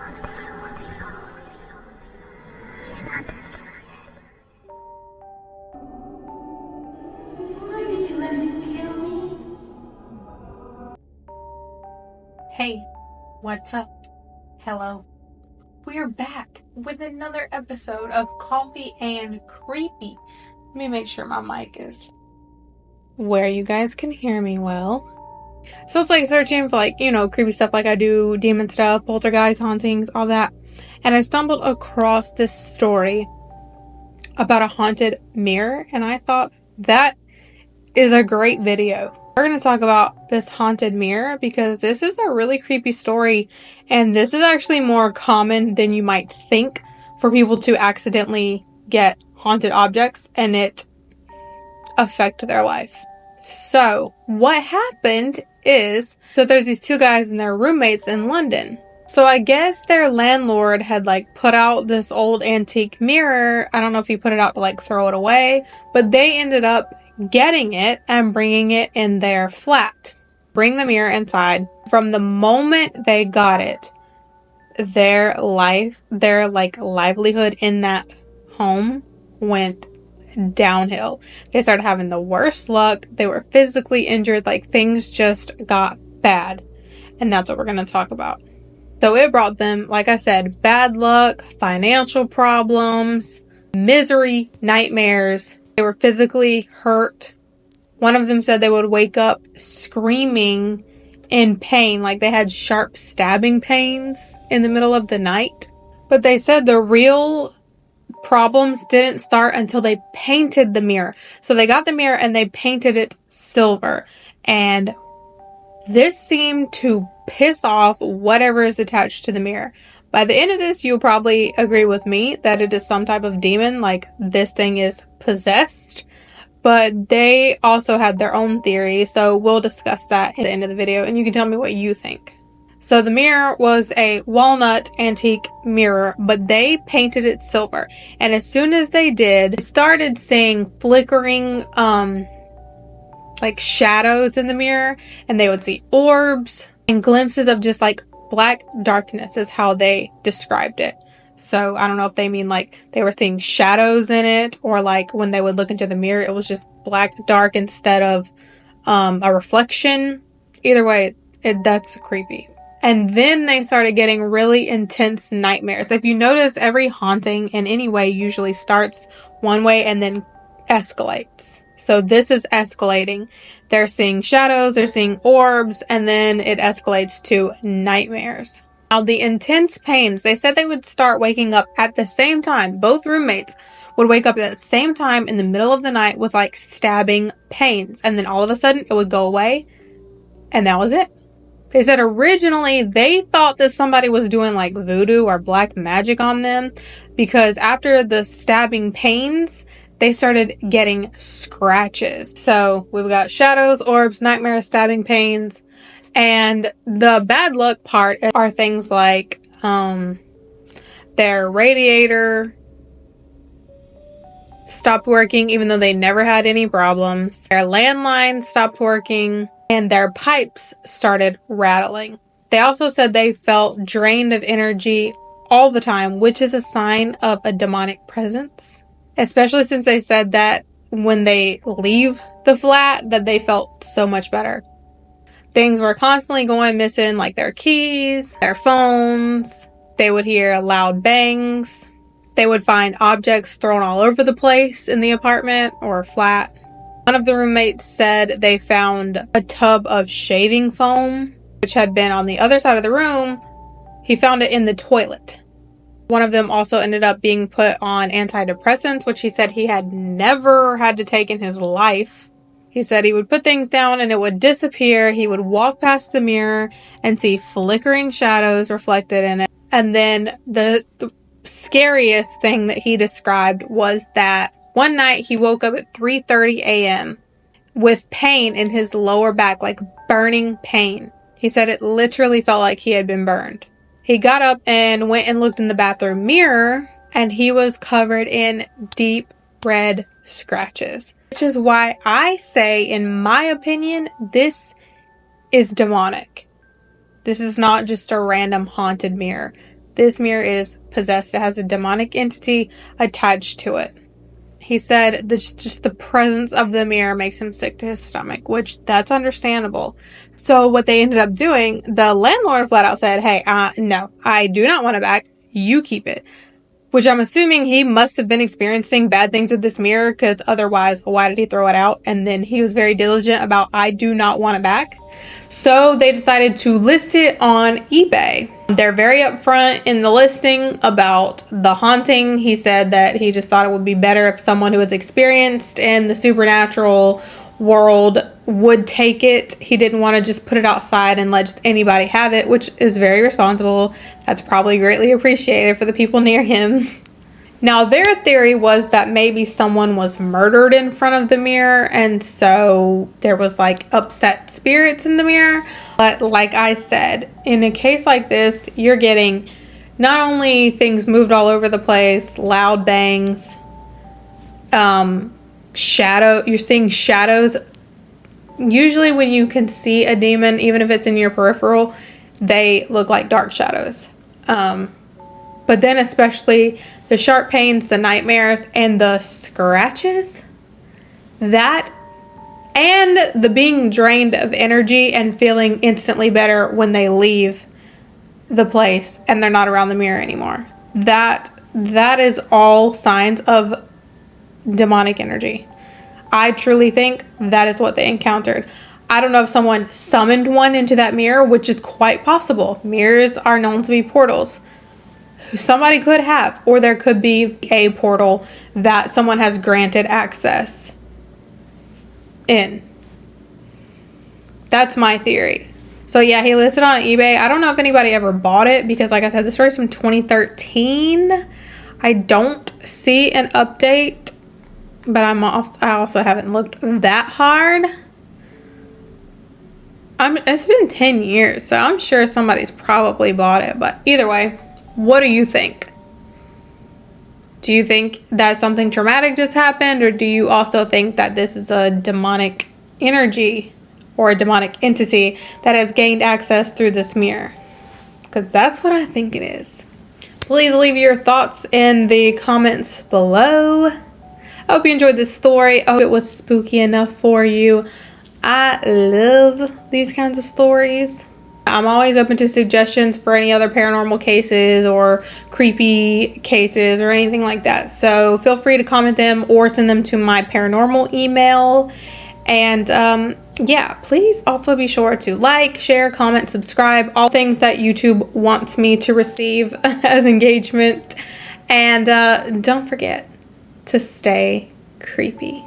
Why did you let him kill me? Hey, what's up? Hello. We are back with another episode of Coffee and Creepy. Let me make sure my mic is where you guys can hear me well. So it's like searching for creepy stuff like I do, demon stuff, poltergeist, hauntings, all that. And I stumbled across this story about a haunted mirror, and I thought that is a great video. We're going to talk about this haunted mirror because this is a really creepy story, and this is actually more common than you might think for people to accidentally get haunted objects and it affect their life. So what happened is, there's these two guys and they're roommates in London. So I guess their landlord had put out this old antique mirror. I don't know if he put it out to throw it away, but they ended up getting it and bringing it in their flat. Bring the mirror inside. From the moment they got it, their livelihood in that home went downhill. They started having the worst luck. They were physically injured. Things just got bad. And that's what we're going to talk about. So it brought them, like I said, bad luck, financial problems, misery, nightmares. They were physically hurt. One of them said they would wake up screaming in pain, like they had sharp stabbing pains in the middle of the night. But they said the real problems didn't start until they painted the mirror. So they got the mirror and they painted it silver. And this seemed to piss off whatever is attached to the mirror. By the end of this, you'll probably agree with me that it is some type of demon, this thing is possessed. But they also had their own theory, so we'll discuss that at the end of the video, and you can tell me what you think. So the mirror was a walnut antique mirror, but they painted it silver. And as soon as they did, they started seeing flickering, shadows in the mirror, and they would see orbs and glimpses of just black darkness is how they described it. So I don't know if they mean they were seeing shadows in it, or when they would look into the mirror, it was just black dark instead of a reflection. Either way, that's creepy. And then they started getting really intense nightmares. If you notice, every haunting in any way usually starts one way and then escalates. So this is escalating. They're seeing shadows, they're seeing orbs, and then it escalates to nightmares. Now, the intense pains, they said they would start waking up at the same time. Both roommates would wake up at the same time in the middle of the night with stabbing pains. And then all of a sudden it would go away. And that was it. They said originally they thought that somebody was doing voodoo or black magic on them, because after the stabbing pains, they started getting scratches. So we've got shadows, orbs, nightmares, stabbing pains. And the bad luck part are things like their radiator stopped working even though they never had any problems. Their landline stopped working and their pipes started rattling. They also said they felt drained of energy all the time, which is a sign of a demonic presence. Especially since they said that when they leave the flat that they felt so much better. Things were constantly going missing, their keys, their phones. They would hear loud bangs. They would find objects thrown all over the place in the apartment or flat. One of the roommates said they found a tub of shaving foam, which had been on the other side of the room. He found it in the toilet. One of them also ended up being put on antidepressants, which he said he had never had to take in his life. He said he would put things down and it would disappear. He would walk past the mirror and see flickering shadows reflected in it. And then the scariest thing that he described was that one night he woke up at 3:30 a.m. with pain in his lower back, burning pain. He said it literally felt like he had been burned. He got up and went and looked in the bathroom mirror, and he was covered in deep red scratches. Which is why I say, in my opinion, this is demonic. This is not just a random haunted mirror. this mirror is possessed. It has a demonic entity attached to it. He said that just the presence of the mirror makes him sick to his stomach, which that's understandable. So what they ended up doing, the landlord flat out said, hey, no, I do not want it back. You keep it. Which I'm assuming he must have been experiencing bad things with this mirror, because otherwise, why did he throw it out? And then he was very diligent about, I do not want it back. So they decided to list it on eBay. They're very upfront in the listing about the haunting. He said that he just thought it would be better if someone who was experienced in the supernatural world would take it. He didn't want to just put it outside and let just anybody have it, which is very responsible. That's probably greatly appreciated for the people near him. Now, their theory was that maybe someone was murdered in front of the mirror, and so there was like upset spirits in the mirror. But like I said, in a case like this, you're getting not only things moved all over the place, loud bangs, you're seeing shadows. Usually when you can see a demon, even if it's in your peripheral, they look like dark shadows. But then especially the sharp pains, the nightmares, and the scratches, that, and the being drained of energy and feeling instantly better when they leave the place and they're not around the mirror anymore. That is all signs of demonic energy. I truly think that is what they encountered. I don't know if someone summoned one into that mirror, which is quite possible. Mirrors are known to be portals. Somebody could have, or there could be a portal that someone has granted access in. That's my theory. So yeah, he listed on eBay. I don't know if anybody ever bought it, because like I said, this story's from 2013. I don't see an update, but I also haven't looked that hard. It's been 10 years, so I'm sure somebody's probably bought it. But either way, what do you think? Do you think that something traumatic just happened, or do you also think that this is a demonic energy or a demonic entity that has gained access through this mirror? Because that's what I think it is. Please leave your thoughts in the comments below. I hope you enjoyed this story. I hope it was spooky enough for you. I love these kinds of stories. I'm always open to suggestions for any other paranormal cases or creepy cases or anything like that. So feel free to comment them or send them to my paranormal email. And yeah, please also be sure to like, share, comment, subscribe, all things that YouTube wants me to receive as engagement. And don't forget to stay creepy.